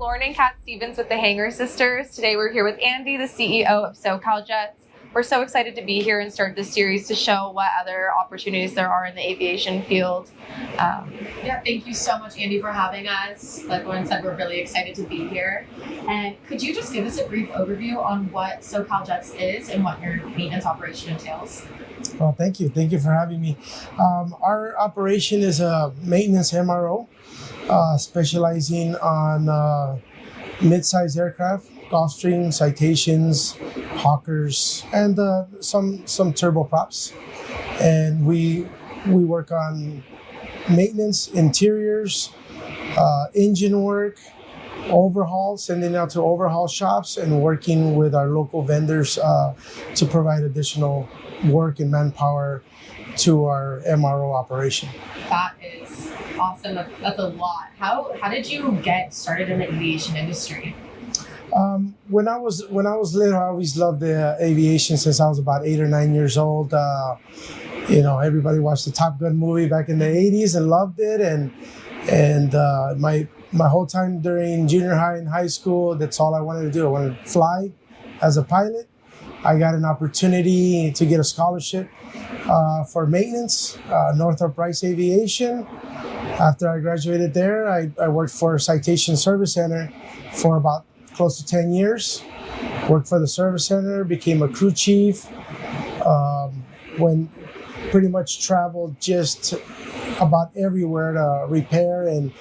Lauren and Kat Stevens with the Hanger Sisters. Today we're here with Andy, the CEO of SoCal Jets. We're so excited to be here and start this series to show what other opportunities there are in the aviation field. Yeah, thank you so much, Andy, for having us. Like Lauren said, we're really excited to be here. And could you just give us a brief overview on what SoCal Jets is and what your maintenance operation entails? Well, thank you. Thank you for having me. Our operation is a maintenance MRO, specializing on mid-size aircraft, Gulfstream, Citations, Hawkers, and some turboprops. And we work on maintenance, interiors, engine work, overhaul, sending out to overhaul shops, and working with our local vendors to provide additional work and manpower to our MRO operation. That is awesome. That's a lot. How did you get started in the aviation industry? When I was little, I always loved the aviation since I was about 8 or 9 years old. Everybody watched the Top Gun movie back in the 80s and loved it. And my whole time during junior high and high school, that's all I wanted to do. I wanted to fly as a pilot. I got an opportunity to get a scholarship for maintenance, Northrop Rice Aviation. After I graduated there, I worked for a Citation Service Center for about close to 10 years. Worked for the service center, became a crew chief, when pretty much traveled just about everywhere to repair and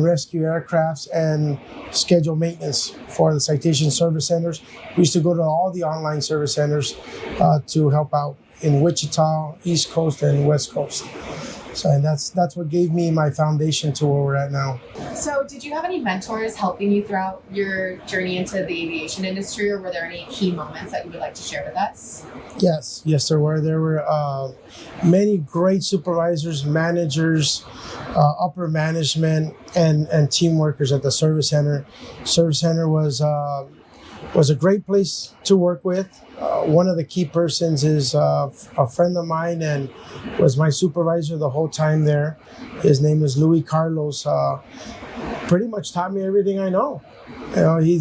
rescue aircrafts and schedule maintenance for the Citation Service Centers. We used to go to all the online service centers to help out in Wichita, East Coast, and West Coast. So, and that's what gave me my foundation to where we're at now. So did you have any mentors helping you throughout your journey into the aviation industry, or were there any key moments that you would like to share with us? Yes, there were. There were many great supervisors, managers, upper management, and team workers at the service center. Service center was a great place to work with. One of the key persons is a friend of mine and was my supervisor the whole time there. His name is Louis Carlos. Pretty much taught me everything I know. He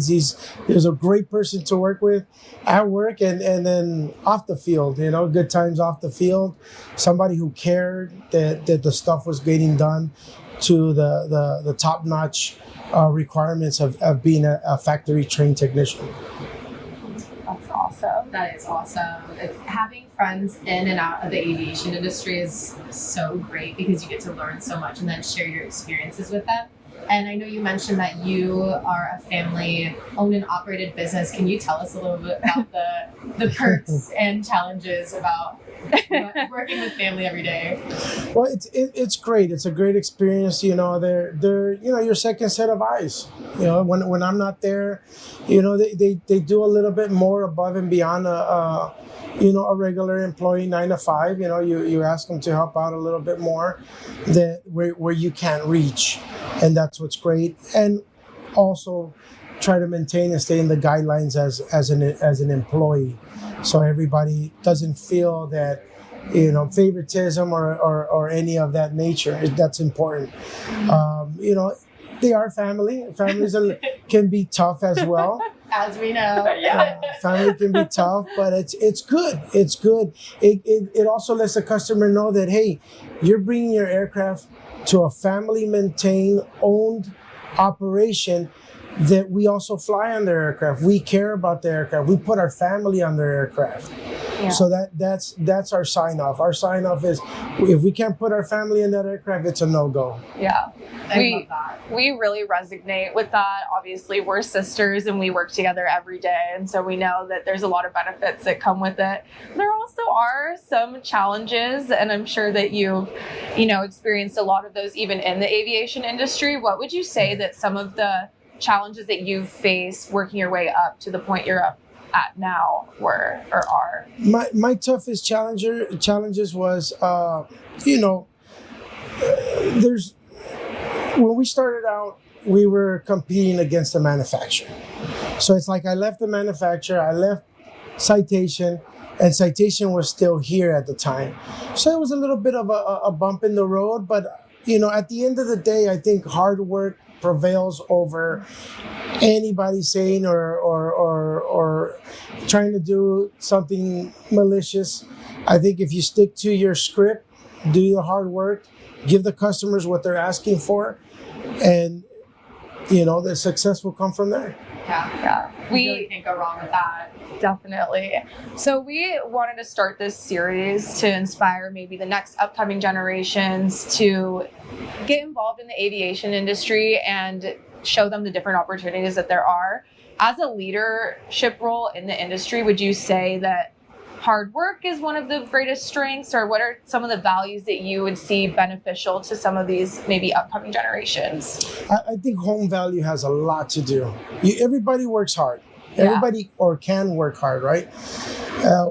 was a great person to work with at work and then off the field. Good times off the field. Somebody who cared that the stuff was getting done to the top-notch requirements of being a factory trained technician. That's awesome. That is awesome. Having friends in and out of the aviation industry is so great because you get to learn so much and then share your experiences with them. And I know you mentioned that you are a family-owned and operated business. Can you tell us a little bit about the perks and challenges about working with family every day? Well, it's great. It's a great experience. They're your second set of eyes. When I'm not there, they do a little bit more above and beyond a regular employee 9 to 5. You ask them to help out a little bit more where you can't reach, and that's what's great. And also try to maintain and stay in the guidelines as an employee, so everybody doesn't feel that favoritism or any of that nature. That's important. They are family. Families can be tough as well. As we know. Family can be tough, but it's good. It's good. It also lets the customer know that, hey, you're bringing your aircraft to a family maintained, owned operation, that we also fly on their aircraft. We care about the aircraft. We put our family on their aircraft. Yeah. So that's our sign off. Our sign off is, if we can't put our family in that aircraft, it's a no-go. Yeah. I love that. We really resonate with that. Obviously, we're sisters and we work together every day. And so we know that there's a lot of benefits that come with it. There also are some challenges, and I'm sure that you've, experienced a lot of those even in the aviation industry. What would you say that some of the challenges that you've faced working your way up to the point you're up at now were or are? My toughest challenges was, there's, when we started out, we were competing against the manufacturer. So it's like I left the manufacturer, I left Citation, and Citation was still here at the time. So it was a little bit of a bump in the road, but at the end of the day, I think hard work prevails over anybody saying or trying to do something malicious. I think if you stick to your script, do your hard work, give the customers what they're asking for, and the success will come from there. Yeah. We really can't go wrong with that. Definitely. So we wanted to start this series to inspire maybe the next upcoming generations to get involved in the aviation industry and show them the different opportunities that there are. As a leadership role in the industry, would you say that hard work is one of the greatest strengths, or what are some of the values that you would see beneficial to some of these maybe upcoming generations? I think home value has a lot to do. Everybody works hard. Yeah. Everybody or can work hard, right?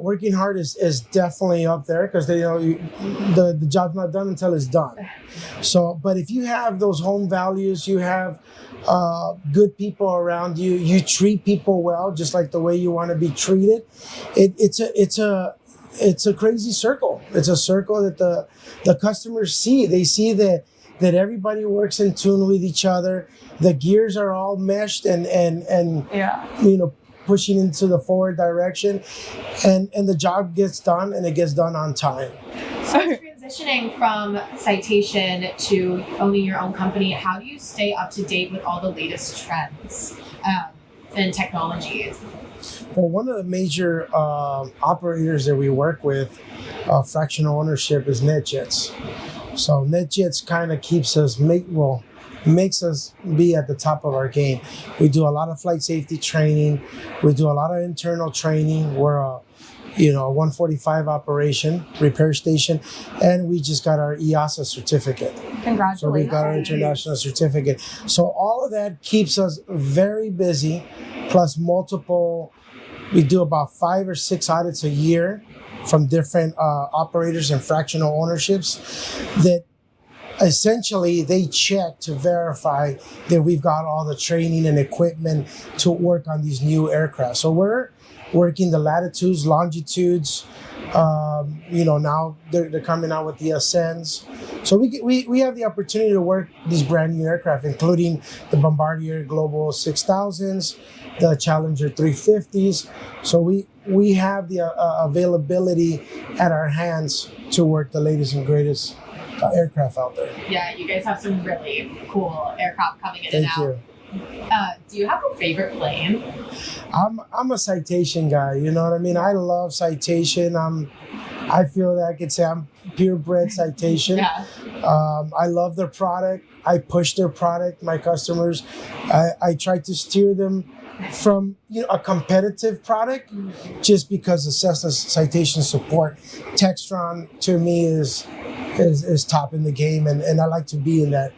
Working hard is definitely up there because the job's not done until it's done. So, but if you have those home values, you have good people around you, you treat people well, just like the way you want to be treated. It's a crazy circle. It's a circle that the customers see. They see that everybody works in tune with each other. The gears are all meshed and pushing into the forward direction, and the job gets done, and it gets done on time. So transitioning from citation to owning your own company, how do you stay up to date with all the latest trends and technologies? Well, one of the major operators that we work with, fractional ownership, is NetJets. So NetJets kind of keeps us makes us be at the top of our game. We do a lot of flight safety training. We do a lot of internal training. We're a 145 operation repair station, and we just got our EASA certificate. Congratulations. So we got our international certificate. So all of that keeps us very busy, plus we do about 5 or 6 audits a year from different operators and fractional ownerships that essentially they check to verify that we've got all the training and equipment to work on these new aircraft. So we're working the latitudes, longitudes. Now they're coming out with the Ascends. So we have the opportunity to work these brand new aircraft, including the Bombardier Global 6000s, the Challenger 350s. So we have the availability at our hands to work the latest and greatest aircraft out there. Yeah, you guys have some really cool aircraft coming in Thank and out. you. Do you have a favorite plane? I'm a Citation guy. You know what I mean? I love Citation. I feel that I could say I'm purebred Citation. Yeah. I love their product. I push their product. My customers, I try to steer them from a competitive product, just because the Cessna Citation support. Textron to me is top in the game, and I like to be in that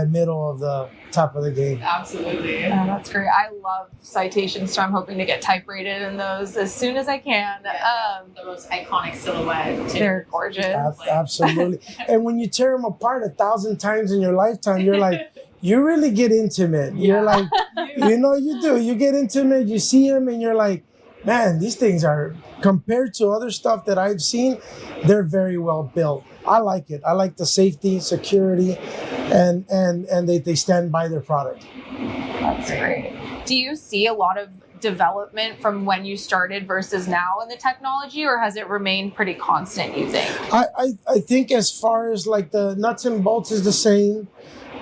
middle of the top of the game. Absolutely. Oh, that's great. I love Citations, so I'm hoping to get type rated in those as soon as I can. The most iconic silhouette. They're gorgeous. Absolutely. And when you tear them apart 1,000 times in your lifetime, you're like, you really get intimate. Yeah. You're like, you do. You get intimate, you see them, and you're like, man, these things are, compared to other stuff that I've seen, they're very well built. I like it. I like the safety, security, and they stand by their product. That's great. Do you see a lot of development from when you started versus now in the technology, or has it remained pretty constant, you think? I think as far as like the nuts and bolts is the same,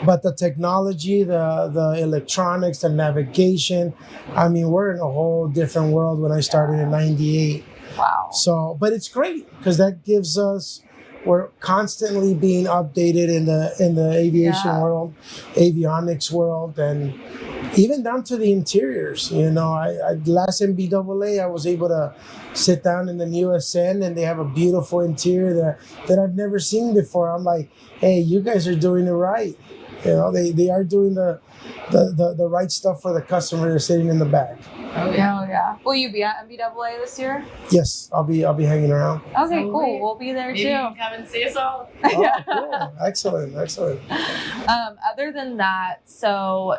but the technology, the electronics, the navigation, I mean, we're in a whole different world when I started in 98. Wow. So, but it's great because that gives us, we're constantly being updated in the aviation world, avionics world, and even down to the interiors. I last MBAA, I was able to sit down in the new Ascend, and they have a beautiful interior that I've never seen before. I'm like, hey, you guys are doing it right. They are doing the right stuff for the customer that's sitting in the back. Oh yeah. Will you be at MBAA this year? Yes, I'll be hanging around. Okay, cool. We'll be there Maybe too. you can come and see us all. Oh, cool. Excellent. Other than that, so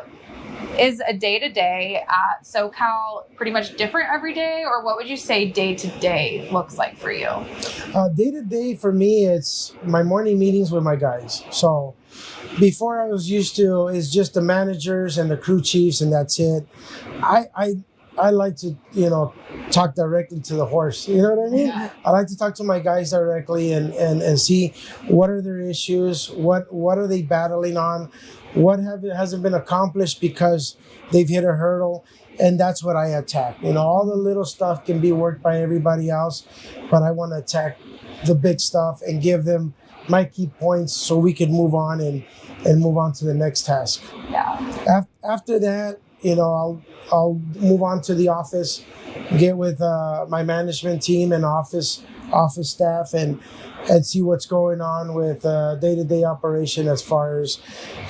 is a day-to-day at SoCal pretty much different every day, or what would you say day-to-day looks like for you? Day-to-day for me, it's my morning meetings with my guys. So before I was used to is just the managers and the crew chiefs and that's it. I like to, talk directly to the horse. You know what I mean? Yeah. I like to talk to my guys directly and see what are their issues, what are they battling on, what hasn't been accomplished because they've hit a hurdle, and that's what I attack. All the little stuff can be worked by everybody else, but I want to attack the big stuff and give them my key points so we can move on and move on to the next task. Yeah. After that, I'll move on to the office, get with my management team and office staff and see what's going on with day-to-day operation as far as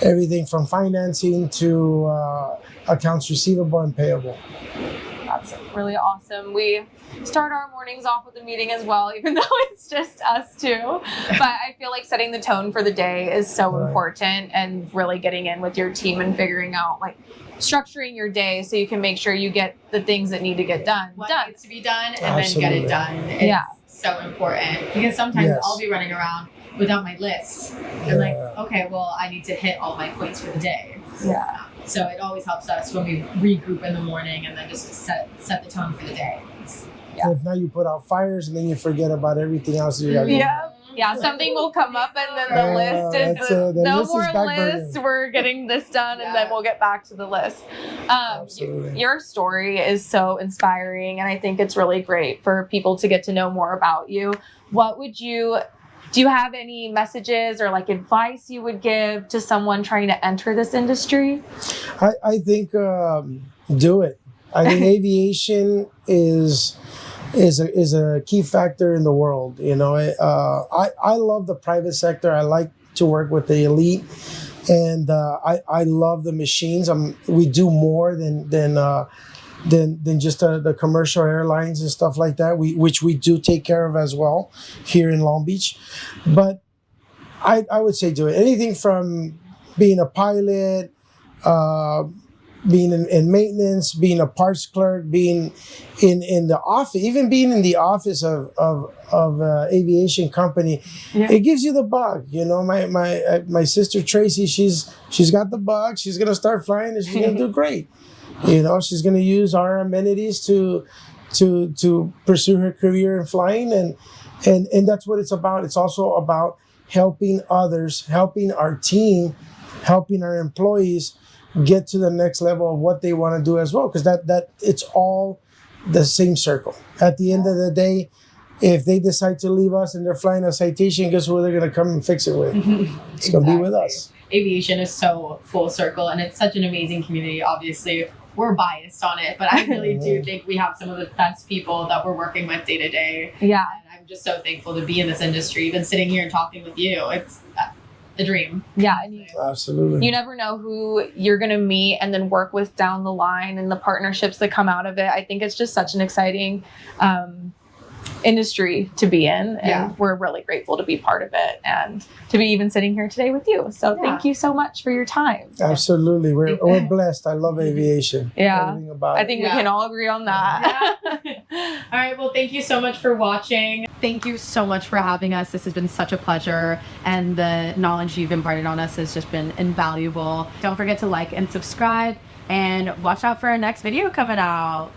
everything from financing to accounts receivable and payable. That's really awesome. We start our mornings off with a meeting as well, even though it's just us two. But I feel like setting the tone for the day is so important, and really getting in with your team and figuring out structuring your day so you can make sure you get the things that need to get done. What needs to be done and Absolutely. then get it done. It's so important because sometimes Yes. I'll be running around without my list. I'm like, okay, well, I need to hit all my points for the day. Yeah. So it always helps us when we regroup in the morning and then just set the tone for the day. Yeah. If not, you put out fires and then you forget about everything else you got to do. Yeah, something will come up and then the list is the no list is more backburning. list. We're getting this done and then we'll get back to the list. Absolutely. Your story is so inspiring, and I think it's really great for people to get to know more about you. Do you have any messages or advice you would give to someone trying to enter this industry? I think do it. I think aviation is a key factor in the world. I love the private sector. I like to work with the elite, and I love the machines. We do more than just the commercial airlines and stuff like that. Which we do take care of as well here in Long Beach. But I would say do it. Anything from being a pilot, being in maintenance, being a parts clerk, being in the office, even being in the office of aviation company, it gives you the bug. My sister Tracy, she's got the bug. She's gonna start flying and she's gonna do great. She's gonna use our amenities to pursue her career in flying, and that's what it's about. It's also about helping others, helping our team, helping our employees get to the next level of what they want to do as well, because that it's all the same circle. At the end of the day, if they decide to leave us and they're flying a Citation, guess who they're going to come and fix it with? It's going to be with us. Aviation is so full circle, and it's such an amazing community. Obviously, we're biased on it, but I really do think we have some of the best people that we're working with day to day. Yeah. And I'm just so thankful to be in this industry, even sitting here and talking with you. It's the dream. Yeah. And Absolutely. you never know who you're going to meet and then work with down the line, and the partnerships that come out of it. I think it's just such an exciting industry to be in, and we're really grateful to be part of it and to be even sitting here today with you. So thank you so much for your time. Absolutely. We're blessed. I love aviation. Yeah. Everything about I think we can all agree on that. All right. Well, thank you so much for watching. Thank you so much for having us. This has been such a pleasure, and the knowledge you've imparted on us has just been invaluable. Don't forget to like and subscribe, and watch out for our next video coming out.